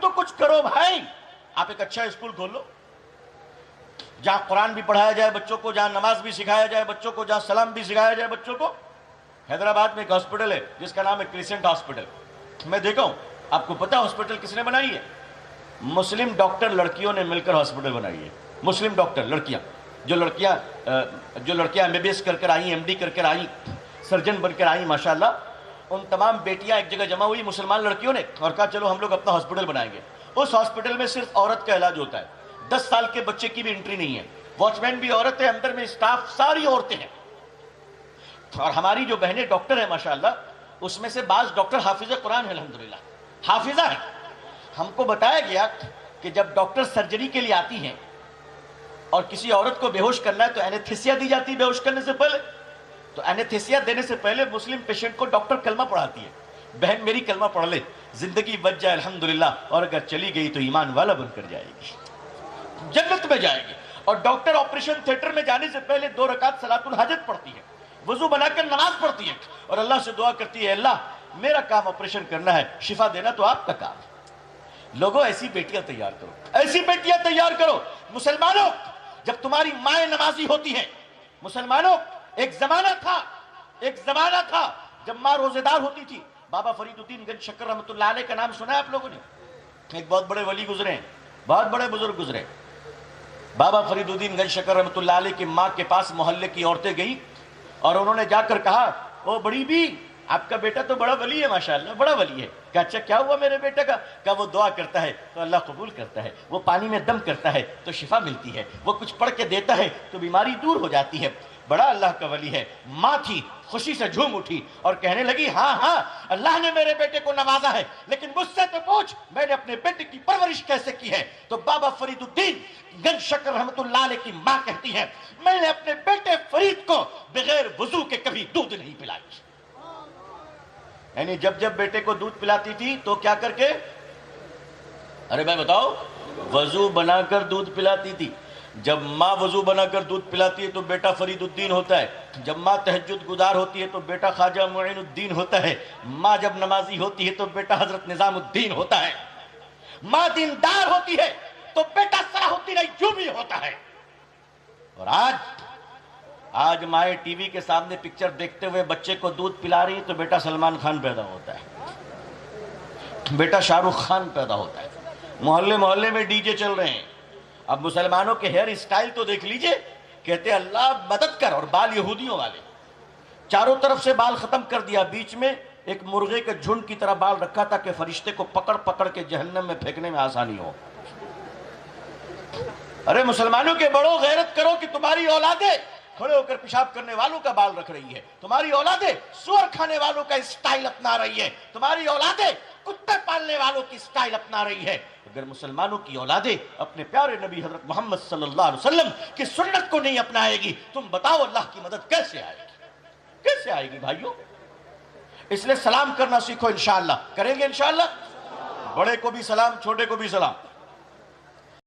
तो कुछ करो भाई। आप एक अच्छा स्कूल खोल लो जहां कुरान भी पढ़ाया जाए बच्चों को, जहां नमाज भी सिखाया जाए बच्चों को, जहां सलाम भी सिखाया जाए बच्चों को। हैदराबाद में एक हॉस्पिटल है जिसका नाम है क्रिसेंट हॉस्पिटल। मैं देखा हूं, आपको पता हॉस्पिटल किसने बनाई है? मुस्लिम डॉक्टर लड़कियों ने मिलकर हॉस्पिटल बनाई है। मुस्लिम डॉक्टर लड़कियां, जो लड़कियां एमबीबीएस कर आई, एमडी कर आई, सर्जन बनकर आई माशाल्लाह, उन तमाम बेटियां एक जगह जमा हुई मुसलमान लड़कियों ने और कहा चलो हम लोग अपना हॉस्पिटल बनाएंगे। उस हॉस्पिटल में सिर्फ औरत का इलाज होता है, 10 साल के बच्चे की भी एंट्री नहीं है, वॉचमैन भी औरत है, अंदर में स्टाफ सारी औरतें हैं। और हमारी जो बहनें डॉक्टर है माशाल्लाह, उसमें से बाज डॉक्टर हाफिजा कुरान है, अल्हम्दुलिल्लाह हाफिजा है। हमको बताया गया कि जब डॉक्टर सर्जरी के लिए आती हैं और किसी औरत को बेहोश करना है तो एनेस्थीसिया दी जाती है बेहोश करने से पहले। तो एनेस्थीसिया देने से पहले मुस्लिम पेशेंट को डॉक्टर कलमा पढ़ाती है, बहन मेरी कलमा पढ़ ले, जिंदगी बच जाए अल्हम्दुलिल्लाह, और अगर चली गई तो ईमान वाला बनकर जाएगी, जन्नत में जाएगी। और डॉक्टर ऑपरेशन थिएटर में जाने से पहले 2 रकात सलातुल हाजत पढ़ती है, वजू बनाकर नमाज पढ़ती है और अल्लाह से दुआ करती है, अल्लाह मेरा काम ऑपरेशन करना है, शिफा देना तो आपका काम। लोगों ऐसी बेटियां तैयार करो, ऐसी बेटियां तैयार करो। मुसलमानों, जब तुम्हारी माएं नमाजी होती हैं, मुसलमानों एक जमाना था जब मां रोजेदार होती थी। बाबा फरीदुद्दीन गंज शक्कर रहमतुल्लाह अलैह का नाम सुना है आप लोगों ने? एक बहुत बड़े वली गुजरे, बहुत बड़े बुजुर्ग गुजरे। बाबा फरीदुद्दीन गंज शक्कर रहमतुल्लाह अलैह की मां के पास मोहल्ले की औरतें गई और उन्होंने जाकर कहा, ओ बड़ी भी, आपका बेटा तो बड़ा वली है माशाल्लाह, बड़ा वली है। कहा अच्छा क्या हुआ मेरे बेटे का? कहा वो दुआ करता है तो अल्लाह कबूल करता है, वो पानी में दम करता है तो शिफा मिलती है, वो कुछ पढ़ के देता है तो बीमारी दूर हो जाती है, बड़ा अल्लाह का वली है। माँ थी, खुशी से झूम उठी और कहने लगी, हाँ हाँ अल्लाह ने मेरे बेटे को नवाजा है, लेकिन मुझसे तो पूछ मैंने अपने बेटे की परवरिश कैसे की है। तो बाबा फरीदुद्दीन गंज शक्कर रहमतुल्लाह अलैह की माँ कहती है, मैंने अपने बेटे फरीद को बगैर वजू के कभी दूध नहीं पिलाई। यानी जब जब बेटे को दूध पिलाती थी तो क्या करके? अरे भाई बताओ, वजू बनाकर दूध पिलाती थी। जब माँ वजू बनाकर दूध पिलाती है तो बेटा फरीदुद्दीन होता है। जब माँ तहज्जुद गुजार होती है तो बेटा ख्वाजा मुइनुद्दीन होता है। माँ जब नमाजी होती है तो बेटा हजरत निजामुद्दीन होता है। माँ दीनदार होती है तो बेटा सलाहुद्दीन अय्यूबी होता है। और आज माए टीवी के सामने पिक्चर देखते हुए बच्चे को दूध पिला रही है तो बेटा सलमान खान पैदा होता है, बेटा शाहरुख खान पैदा होता है। मोहल्ले मोहल्ले में डीजे चल रहे हैं। अब मुसलमानों के हेयर स्टाइल तो देख लीजिए, कहते अल्लाह मदद कर, और बाल यहूदियों वाले, चारों तरफ से बाल खत्म कर दिया, बीच में एक मुर्गे के झुंड की तरह बाल रखा ताकि फरिश्ते को पकड़ पकड़ के जहन्नम में फेंकने में आसानी हो। अरे मुसलमानों के बड़ो, गैरत करो कि तुम्हारी औलादे खड़े होकर पेशाब करने वालों का बाल रख रही है, तुम्हारी औलादे सुअर खाने वालों का स्टाइल अपना रही है, तुम्हारी औलादे कुत्ते पालने वालों की स्टाइल अपना रही है। अगर मुसलमानों की औलादे अपने प्यारे नबी हजरत मोहम्मद सल्लल्लाहु अलैहि वसल्लम की सुन्नत को नहीं अपनाएगी, तुम बताओ अल्लाह की मदद कैसे आएगी? कैसे आएगी भाइयों? इसलिए सलाम करना सीखो, इंशाअल्लाह करेंगे, इंशाअल्लाह। बड़े को भी सलाम, छोटे को भी सलाम।